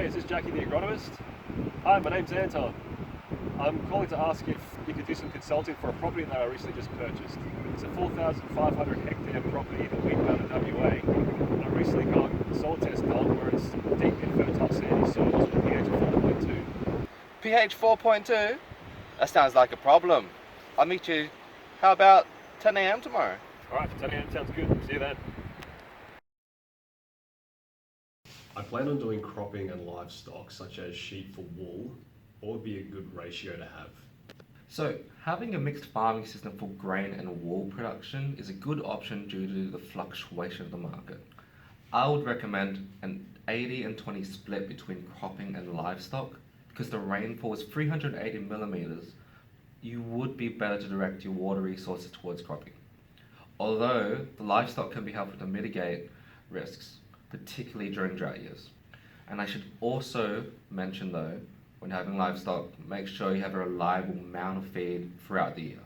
Hey, is this Jacky the agronomist? Hi, my name's Anton. I'm calling to ask if you could do some consulting for a property that I recently just purchased. It's a 4,500 hectare property in the Wheatbelt in WA. And I recently got a soil test done where it's deep infertile sandy soils with a pH of 4.2. pH 4.2? That sounds like a problem. I'll meet you, how about 10 a.m. tomorrow? Alright, 10 a.m. sounds good. See you then. I plan on doing cropping and livestock such as sheep for wool. What would be a good ratio to have? So, having a mixed farming system for grain and wool production is a good option due to the fluctuation of the market. I would recommend an 80 and 20 split between cropping and livestock because the rainfall is 380 millimeters. You would be better to direct your water resources towards cropping. Although the livestock can be helpful to mitigate risks, particularly during drought years. And I should also mention though, when having livestock, make sure you have a reliable amount of feed throughout the year.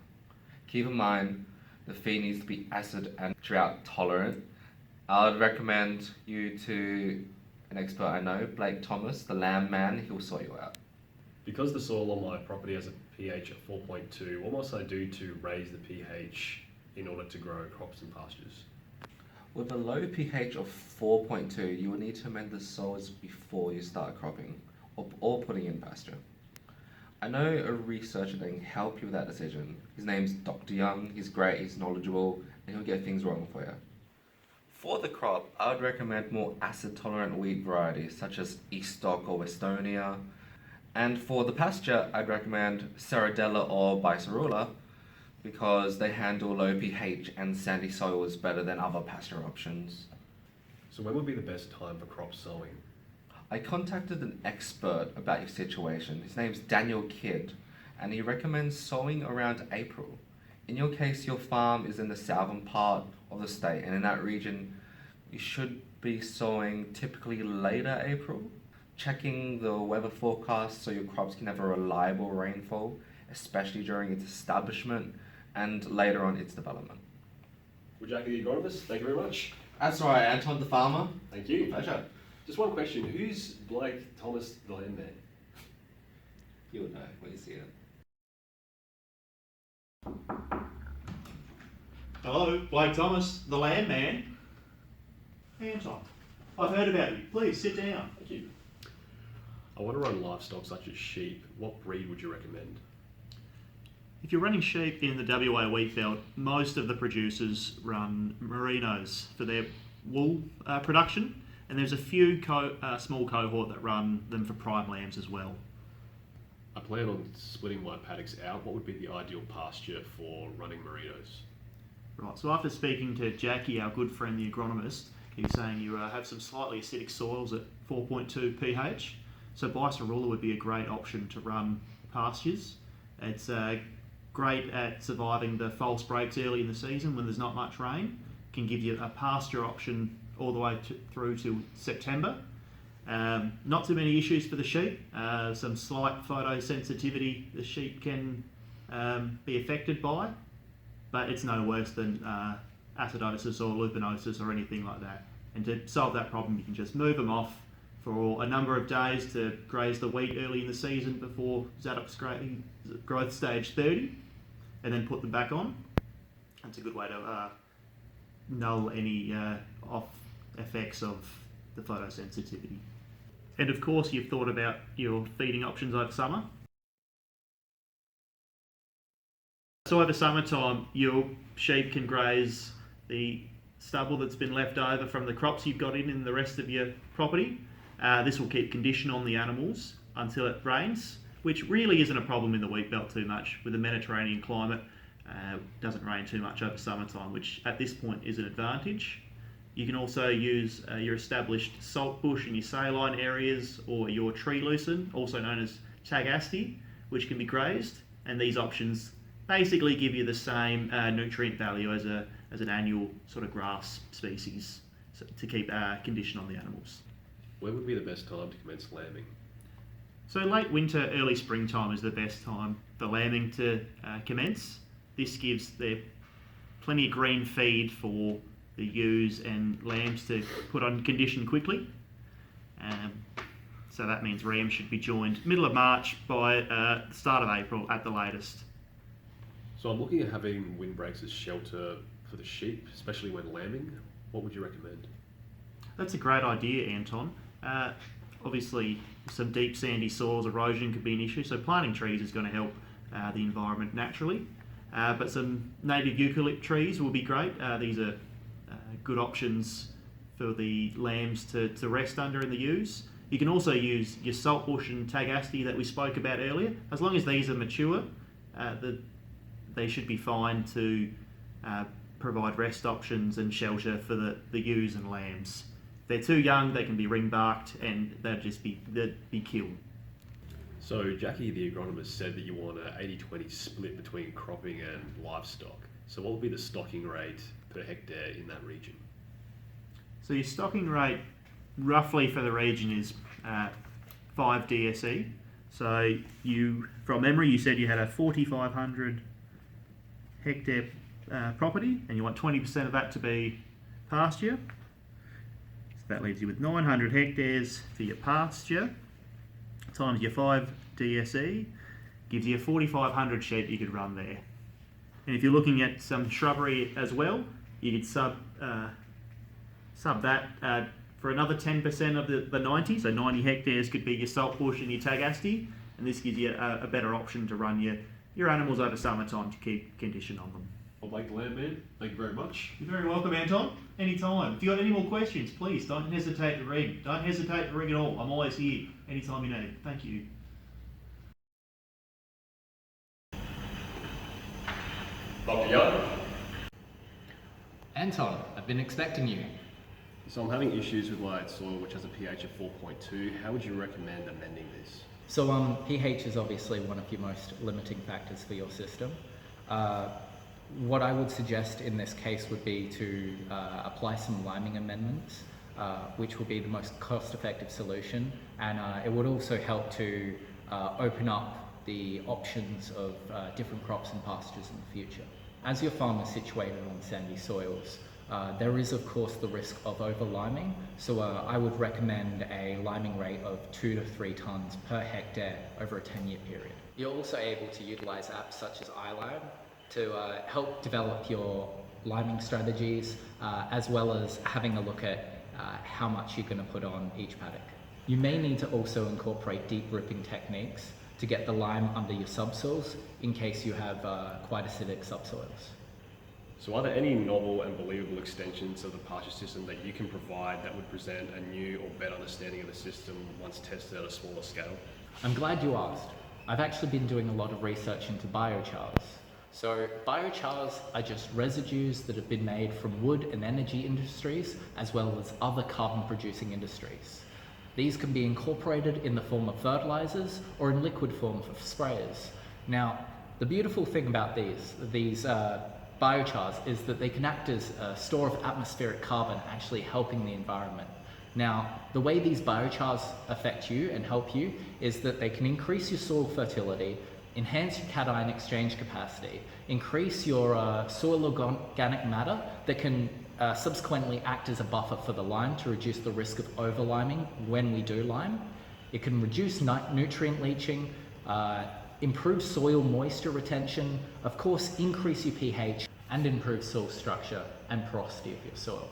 Keep in mind, the feed needs to be acid and drought tolerant. I would recommend you to an expert I know, Blake Thomas, the lamb man. He'll sort you out. Because the soil on my property has a pH of 4.2, what must I do to raise the pH in order to grow crops and pastures? With a low pH of 4.2, you will need to amend the soils before you start cropping or putting in pasture. I know a researcher that can help you with that decision. His name's Dr. Young. He's great, he's knowledgeable, and he'll get things wrong for you. For the crop, I would recommend more acid-tolerant wheat varieties such as Estock or Westonia. And for the pasture, I'd recommend Cerridella or Bicerula because they handle low pH and sandy soils better than other pasture options. So when would be the best time for crop sowing? I contacted an expert about your situation. His name's Daniel Kidd, and he recommends sowing around April. In your case, your farm is in the southern part of the state, and in that region, you should be sowing typically later April. Checking the weather forecast so your crops can have a reliable rainfall, especially during its establishment and later on its development. Well, Jacky the agronomist, thank you very much. That's right, Anton the farmer. Thank you. Pleasure. Just one question, who's Blake Thomas the landman? You'll know when you see it. Hello, Blake Thomas, the landman. Anton, I've heard about you. Please sit down. Thank you. I want to run livestock such as sheep. What breed would you recommend? If you're running sheep in the WA Wheatbelt, most of the producers run merinos for their wool production, and there's a few small cohort that run them for prime lambs as well. I plan on splitting my paddocks out. What would be the ideal pasture for running merinos? Right, so after speaking to Jacky, our good friend the agronomist, he's saying you have some slightly acidic soils at 4.2 pH. So Bicerula would be a great option to run pastures. It's great at surviving the false breaks early in the season when there's not much rain. Can give you a pasture option all the way through to September. Not too many issues for the sheep. Some slight photosensitivity the sheep can be affected by, but it's no worse than acidosis or lupinosis or anything like that. And to solve that problem, you can just move them off for a number of days to graze the wheat early in the season before Zadok's growth stage 30, and then put them back on. That's a good way to null any off effects of the photosensitivity. And of course, you've thought about your feeding options over summer. So over summertime, your sheep can graze the stubble that's been left over from the crops you've got in the rest of your property. This will keep condition on the animals until it rains, which really isn't a problem in the Wheatbelt too much. With the Mediterranean climate, doesn't rain too much over summertime, which at this point is an advantage. You can also use your established salt bush in your saline areas or your tree lucerne, also known as tagaste, which can be grazed. And these options basically give you the same nutrient value as an annual sort of grass species to keep condition on the animals. When would be the best time to commence lambing? So late winter, early springtime is the best time for lambing to commence. This gives them plenty of green feed for the ewes and lambs to put on condition quickly. So that means rams should be joined middle of March by the start of April at the latest. So I'm looking at having windbreaks as shelter for the sheep, especially when lambing. What would you recommend? That's a great idea, Anton. Obviously, some deep sandy soils, erosion could be an issue, so planting trees is going to help the environment naturally. But some native eucalypt trees will be great. These are good options for the lambs to rest under in the ewes. You can also use your saltbush and tagaste that we spoke about earlier. As long as these are mature, they should be fine to provide rest options and shelter for the ewes and lambs. If they're too young, they can be ring-barked and they'd be killed. So Jacky, the agronomist, said that you want an 80-20 split between cropping and livestock. So what would be the stocking rate per hectare in that region? So your stocking rate roughly for the region is 5 DSE. So from memory, you said you had a 4,500 hectare property and you want 20% of that to be pasture. So that leaves you with 900 hectares for your pasture, times your 5 DSE, gives you 4,500 sheep you could run there. And if you're looking at some shrubbery as well, you could sub that for another 10% of the 90, so 90 hectares could be your saltbush and your tagaste, and this gives you a better option to run your animals over summertime to keep condition on them. Well, Blake the Landman, thank you very much. You're very welcome, Anton. Anytime. If you've got any more questions, please don't hesitate to ring. Don't hesitate to ring at all. I'm always here anytime you need. Thank you. Dr. Young. Anton, I've been expecting you. So I'm having issues with my soil, which has a pH of 4.2. How would you recommend amending this? So pH is obviously one of your most limiting factors for your system. What I would suggest in this case would be to apply some liming amendments, which would be the most cost-effective solution, and it would also help to open up the options of different crops and pastures in the future. As your farm is situated on sandy soils, there is of course the risk of over-liming, so I would recommend a liming rate of 2 to 3 tonnes per hectare over a 10-year period. You're also able to utilise apps such as iLime to help develop your liming strategies, as well as having a look at how much you're going to put on each paddock. You may need to also incorporate deep ripping techniques to get the lime under your subsoils in case you have quite acidic subsoils. So are there any novel and believable extensions of the pasture system that you can provide that would present a new or better understanding of the system once tested at a smaller scale? I'm glad you asked. I've actually been doing a lot of research into biochars. So biochars are just residues that have been made from wood and energy industries, as well as other carbon producing industries. These can be incorporated in the form of fertilizers or in liquid form for sprayers. Now, the beautiful thing about these biochars is that they can act as a store of atmospheric carbon, actually helping the environment. Now, the way these biochars affect you and help you is that they can increase your soil fertility, enhance your cation exchange capacity, increase your soil organic matter that can subsequently act as a buffer for the lime to reduce the risk of over-liming when we do lime. It can reduce nutrient leaching, improve soil moisture retention, of course increase your pH, and improve soil structure and porosity of your soil.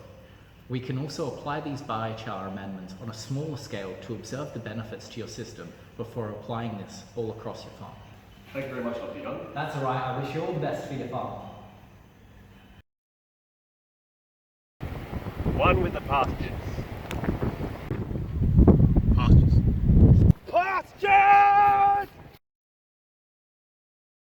We can also apply these biochar amendments on a smaller scale to observe the benefits to your system before applying this all across your farm. Thank you very much, Dr. Young. That's alright, I wish you all the best for your farm. One with the pastures.